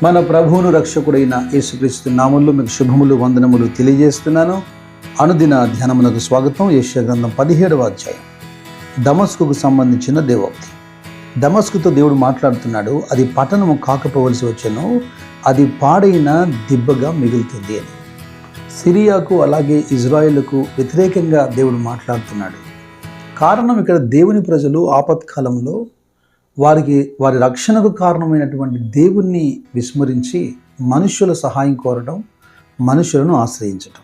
మన ప్రభువును రక్షకుడైన యేసుక్రీస్తు నామములో మీకు శుభములు వందనములు తెలియజేస్తున్నాను. అనుదిన ధ్యానమునకు స్వాగతం. యెషయా గ్రంథం 17వ అధ్యాయం దమస్కుకు సంబంధించిన దేవోక్తి. దమస్కుతో దేవుడు మాట్లాడుతున్నాడు. అది పట్టణము కాకపోవలసి వచ్చెను, అది పాడైన దిబ్బగా మిగులుతుంది అని. సిరియాకు అలాగే ఇజ్రాయేలుకు వ్యతిరేకంగా దేవుడు మాట్లాడుతున్నాడు. కారణం ఇక్కడ దేవుని ప్రజలు ఆపత్కాలంలో వారి రక్షణకు కారణమైనటువంటి దేవుణ్ణి విస్మరించి మనుష్యుల సహాయం కోరడం, మనుషులను ఆశ్రయించటం.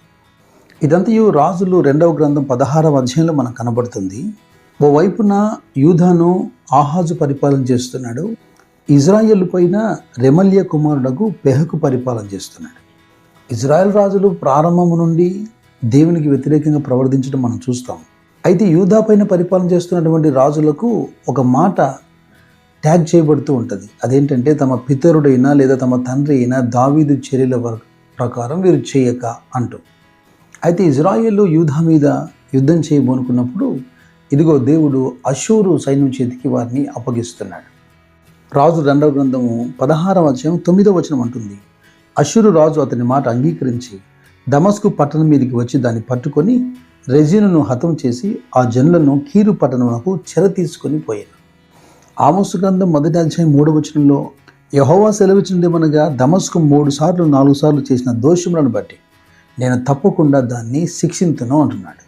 ఇదంతయు రాజులు 2వ గ్రంథం 16వ అధ్యాయంలో మనకు కనబడుతుంది. ఓవైపున యూదాను ఆహాజు పరిపాలన చేస్తున్నాడు, ఇజ్రాయేలు పైన రెమల్య కుమారుడకు పెహకు పరిపాలన చేస్తున్నాడు. ఇజ్రాయెల్ రాజులు ప్రారంభము నుండి దేవునికి వ్యతిరేకంగా ప్రవర్తించడం మనం చూస్తాం. అయితే యూదా పైన పరిపాలన చేస్తున్నటువంటి రాజులకు ఒక మాట ట్యాగ్ చేయబడుతూ ఉంటుంది. అదేంటంటే తమ పితరుడైనా లేదా తమ తండ్రి అయినా దావీదు చర్యల ప్రకారం వీరు చేయక అంటూ. అయితే ఇజ్రాయేలు యూదా మీద యుద్ధం చేయబోనుకున్నప్పుడు ఇదిగో దేవుడు అషూరు సైన్యం చేతికి వారిని అప్పగిస్తున్నాడు. రాజు 2వ గ్రంథము 16వ అధ్యాయం 9వ వచనం అంటుంది, అషూరు రాజు అతని మాట అంగీకరించి దమస్కు పట్టణం మీదకి వచ్చి దాన్ని పట్టుకొని రెజీనును హతం చేసి ఆ జనులను కీరు పట్టణమునకు చెర తీసుకొని పోయాను. ఆమోసు గ్రంథం 1వ అధ్యాయం 3వ వచనంలో యెహోవా సెలవిచ్చినదేమనగా, దమస్కు 3 సార్లు 4 సార్లు చేసిన దోషములను బట్టి నేను తప్పకుండా దాన్ని శిక్షింతును అంటున్నాడు.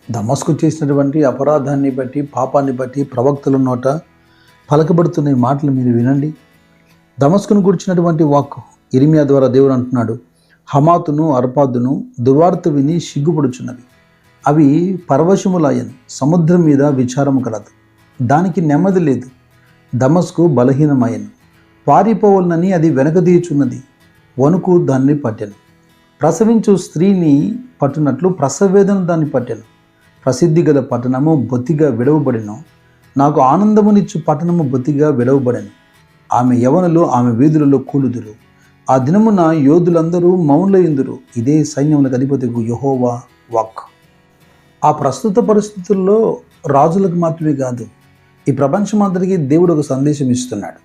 దమస్కు చేసినటువంటి అపరాధాన్ని బట్టి, పాపాన్ని బట్టి ప్రవక్తల నోట పలకబడుతున్న ఈ మాటలు మీరు వినండి. దమస్కును గురించినటువంటి వాక్కు ఇర్మియా ద్వారా దేవుడు అంటున్నాడు, హమాతును అర్పాదును దుర్వార్త విని సిగ్గుపడుచున్నవి, అవి పరవశములాయను, సముద్రం మీద విచారము కలదు, దానికి నెమ్మది లేదు, దమస్కు బలహీనమయ్యను, పారిపోవలనని అది వెనకదీయుచున్నది, వణుకు దాన్ని పట్టెను, ప్రసవించు స్త్రీని పట్టునట్లు ప్రసవేదన దాన్ని పట్టెను, ప్రసిద్ధి గల పట్టణము బొత్తిగా విడవబడెను, నాకు ఆనందమునిచ్చు పట్టణము బొత్తిగా విడవబడెను, ఆమె యవనులు ఆమె వీధులలో కూలుదురు, ఆ దినమున యోధులందరూ మౌనులయుందురు, ఇదే సైన్యములకు అధిపతికు యెహోవా వాక్. ఆ ప్రస్తుత పరిస్థితుల్లో రాజులకు మాత్రమే కాదు, ఈ ప్రపంచమందరికీ దేవుడు ఒక సందేశం ఇస్తున్నాడు.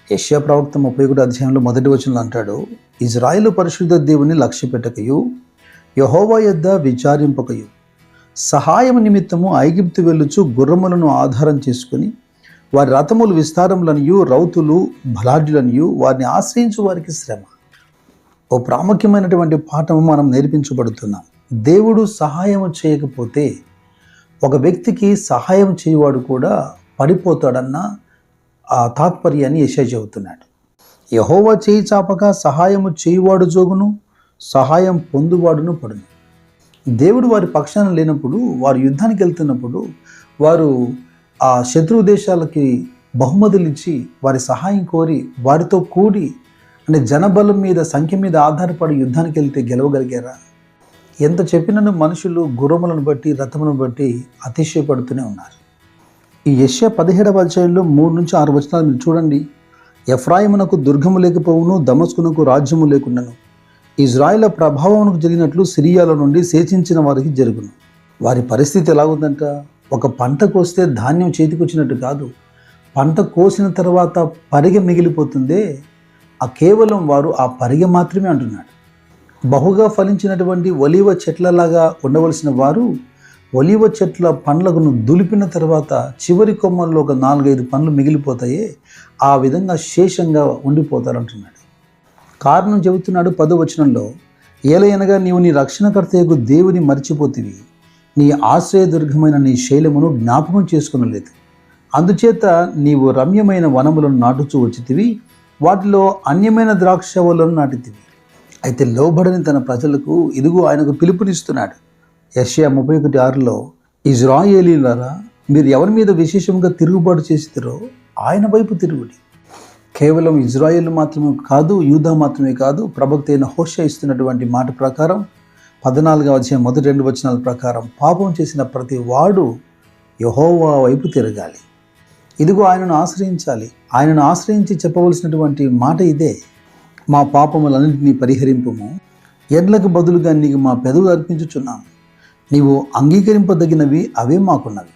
యెషయా ప్రవక్త 31వ అధ్యాయంలో 1వ వచనంలో అంటాడు, ఇజ్రాయేలు పరిశుద్ధ దేవుని లక్ష్య పెట్టకయు, యెహోవా యొద్ద విచారింపకయు, సహాయం నిమిత్తము ఐగుప్తు వెళ్ళుచు గుర్రములను ఆధారం చేసుకుని వారి రథములు విస్తారములనియు రౌతులు బలాఢ్యులనియు వారిని ఆశ్రయించు వారికి శ్రమ. ఓ ప్రాముఖ్యమైనటువంటి పాఠము మనం నేర్పించబడుతున్నాం. దేవుడు సహాయం చేయకపోతే ఒక వ్యక్తికి సహాయం చేయవాడు కూడా పడిపోతాడన్న ఆ తాత్పర్యాన్ని యెషయా చెబుతున్నాడు. యెహోవా చేయి చాపక సహాయము చేయువాడు జోగును, సహాయం పొందువాడును పడును. దేవుడు వారి పక్షాన లేనప్పుడు, వారు యుద్ధానికి వెళ్తున్నప్పుడు వారు ఆ శత్రు దేశాలకి బహుమతులు ఇచ్చి వారి సహాయం కోరి వారితో కూడి, అంటే జనబలం మీద సంఖ్య మీద ఆధారపడి యుద్ధానికి వెళ్తే గెలవగలిగారా? ఎంత చెప్పినను మనుషులు గుర్రములను బట్టి రథములను బట్టి అతిశయపడుతూనే ఉన్నారు. ఈ యెషయా 17వ అధ్యాయంలో 3 నుంచి 6 వచనాలు మీరు చూడండి. ఎఫ్రాయిమునకు దుర్గము లేకపోవును, దమస్కునకు రాజ్యము లేకుండాను, ఇజ్రాయేల్ ప్రభావమునకు జరిగినట్లు సిరియాలో నుండి శేషించిన వారికి జరుగును. వారి పరిస్థితి ఎలా ఉందంట? ఒక పంట కోస్తే ధాన్యం చేతికొచ్చినట్టు కాదు, పంట కోసిన తర్వాత పరిగె మిగిలిపోతుందే, కేవలం వారు ఆ పరిగె మాత్రమే అంటున్నాడు. బహుగా ఫలించినటువంటి ఒలీవ చెట్లలాగా ఉండవలసిన వారు ఒలీవ చెట్ల పండ్లను దులిపిన తర్వాత చివరి కొమ్మల్లో ఒక 4-5 పండ్లు మిగిలిపోతాయే, ఆ విధంగా శేషంగా ఉండిపోతారంటున్నాడు. కారణం చెబుతున్నాడు 10వ వచనంలో, ఏలయనగా నీవు నీ రక్షణకర్తయగు దేవుని మర్చిపోతివి, నీ ఆశ్రయదుర్గమైన నీ శైలమును జ్ఞాపకం చేసుకునలేదు, అందుచేత నీవు రమ్యమైన వనములను నాటుచూ వచ్చితివి, వాటిలో అన్యమైన ద్రాక్షవలను నాటితివి. అయితే లోబడని తన ప్రజలకు ఇదిగో ఆయనకు పిలుపునిస్తున్నాడు. యెషయా 31:6లో, ఇజ్రాయేలీయులారా, మీరు ఎవరి మీద విశేషంగా తిరుగుబాటు చేసిరో ఆయన వైపు తిరుగుడి. కేవలం ఇజ్రాయేలు మాత్రమే కాదు, యూదా మాత్రమే కాదు, ప్రవక్త అయిన హోషేయ ఇస్తున్నటువంటి మాట ప్రకారం 14వ అధ్యాయం 1-2 వచనాల ప్రకారం పాపం చేసిన ప్రతి వాడు యెహోవా వైపు తిరగాలి. ఇదిగో ఆయనను ఆశ్రయించాలి. ఆయనను ఆశ్రయించి చెప్పవలసినటువంటి మాట ఇదే, మా పాపములన్నింటినీ పరిహరింపుము, ఎడ్లకు బదులుగా నీకు మా పెదవులు అర్పించుచున్నాము, నీవు అంగీకరింపదగినవి అవే మాకున్నవి,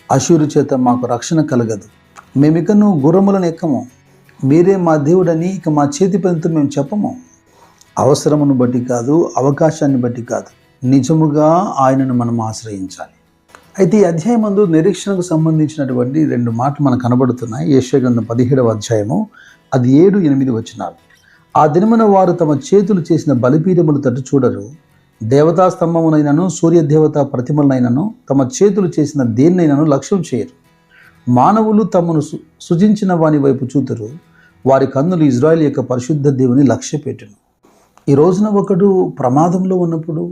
అషూరు చేత మాకు రక్షణ కలగదు, మేమికను గుర్రములను ఎక్కము, మీరే మా దేవుడని ఇక మా చేతి పనితో మేము చెప్పము. అవసరమును బట్టి కాదు, అవకాశాన్ని బట్టి కాదు, నిజముగా ఆయనను మనం ఆశ్రయించాలి. అయితే ఈ అధ్యాయం ముందు నిరీక్షణకు సంబంధించినటువంటి 2 మాటలు మనకు కనబడుతున్నాయి. యెషయా గ్రంథం 17వ అధ్యాయము, అది 7-8 వచనాలు. ఆ దినమున వారు తమ చేతులు చేసిన బలిపీఠములు తట్టు చూడరు, దేవతా స్తంభమునైనను సూర్యదేవత ప్రతిమలనైనను తమ చేతులు చేసిన దేన్నైనను లక్ష్యం చేయరు. మానవులు తమను సృజించిన వాని వైపు చూతురు, వారి కన్నులు ఇజ్రాయేల్ యొక్క పరిశుద్ధ దేవుని లక్ష్యపెట్టును. ఈ రోజున ఒకడు ప్రమాదంలో ఉన్నప్పుడు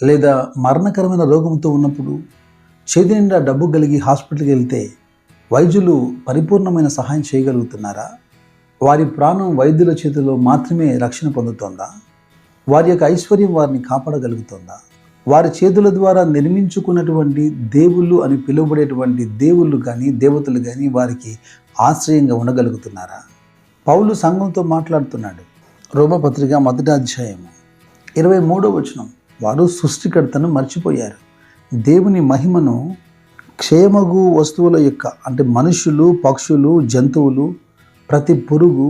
లేదా మరణకరమైన రోగంతో ఉన్నప్పుడు చేతి నిండా డబ్బు కలిగి హాస్పిటల్కి వెళ్తే వైద్యులు పరిపూర్ణమైన సహాయం చేయగలుగుతున్నారా? వారి ప్రాణం వైద్యుల చేతిలో మాత్రమే రక్షణ పొందుతోందా? వారి యొక్క ఐశ్వర్యం వారిని కాపాడగలుగుతుందా? వారి చేతుల ద్వారా నిర్మించుకున్నటువంటి దేవుళ్ళు అని పిలువబడేటువంటి దేవుళ్ళు కానీ దేవతలు కానీ వారికి ఆశ్రయంగా ఉండగలుగుతున్నారా? పౌలు సంఘంతో మాట్లాడుతున్నాడు. రోమపత్రిక 1వ అధ్యాయము 23వ వచనం, వారు సృష్టికర్తను మర్చిపోయారు, దేవుని మహిమను క్షేమగు వస్తువుల యొక్క అంటే మనుషులు, పక్షులు, జంతువులు, ప్రతి పురుగు,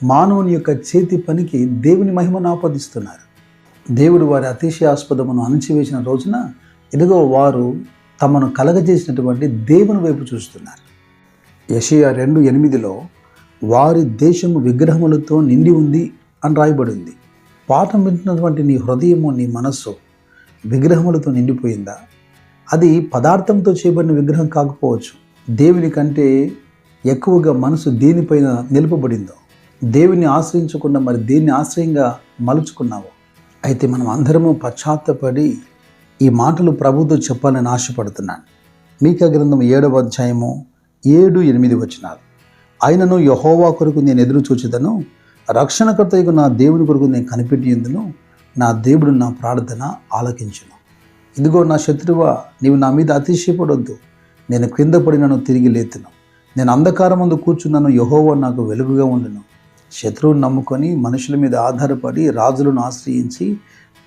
మానవుని యొక్క చేతి పనికి దేవుని మహిమను ఆపాదిస్తున్నారు. దేవుడు వారి అతిశయాస్పదమును అణచివేసిన రోజున ఇదిగో వారు తమను కలగజేసినటువంటి దేవుని వైపు చూస్తున్నారు. యెషయా 2:8లో వారి దేశము విగ్రహములతో నిండి ఉంది అని రాయబడింది. పాఠం వింటున్నటువంటి నీ హృదయము, నీ మనస్సు విగ్రహములతో నిండిపోయిందా? అది పదార్థంతో చేయబడిన విగ్రహం కాకపోవచ్చు. దేవుని కంటే ఎక్కువగా మనసు దేనిపైన నిలుపబడిందో, దేవుని ఆశ్రయించకుండా మరి దేన్ని ఆశ్రయంగా మలుచుకున్నావో. అయితే మనం అందరము పశ్చాత్తపడి ఈ మాటలు ప్రభుతో చెప్పాలని ఆశపడుతున్నాను. మీకా గ్రంథం 7వ అధ్యాయము 7-8 వచనాలు. ఆయనను యెహోవా కొరకు నేను ఎదురు చూచెదను, రక్షణకర్తయగు నా దేవుని కొరకు నేను కనిపెట్టియందును, నా దేవుడు నా ప్రార్థన ఆలకించును. ఇదిగో నా శత్రువా, నీవు నా మీద అతిశయపడొద్దు, నేను క్రింద పడినను తిరిగి లేతును, నేను అంధకారమందు కూర్చున్నాను, యెహోవా నాకు వెలుగుగా ఉండును. శత్రువుని నమ్ముకొని మనుషుల మీద ఆధారపడి రాజులను ఆశ్రయించి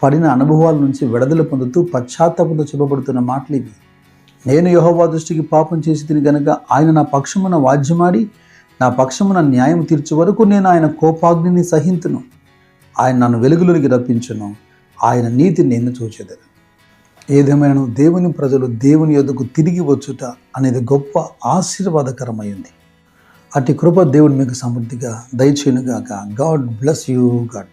పడిన అనుభవాల నుంచి విడుదల పొందుతూ పశ్చాత్తాపంతో చెప్పబడుతున్న మాటలు ఇవి. నేను యెహోవా దృష్టికి పాపం చేసి తిని గనుక ఆయన నా పక్షమున వాద్యమాడి నా పక్షమున న్యాయం తీర్చు వరకు నేను ఆయన కోపాగ్నిని సహింతును. ఆయన నన్ను వెలుగులోనికి రప్పించును, ఆయన నీతి నేను చూచెదను. ఏదేమైనా దేవుని ప్రజలు దేవుని యొద్దకు తిరిగి వచ్చుట అనేది గొప్ప ఆశీర్వాదకరమైంది. అట్టి కృప దేవుడు మీకు సమృద్ధిగా దయచేయునుగాక. God bless you. గాడ్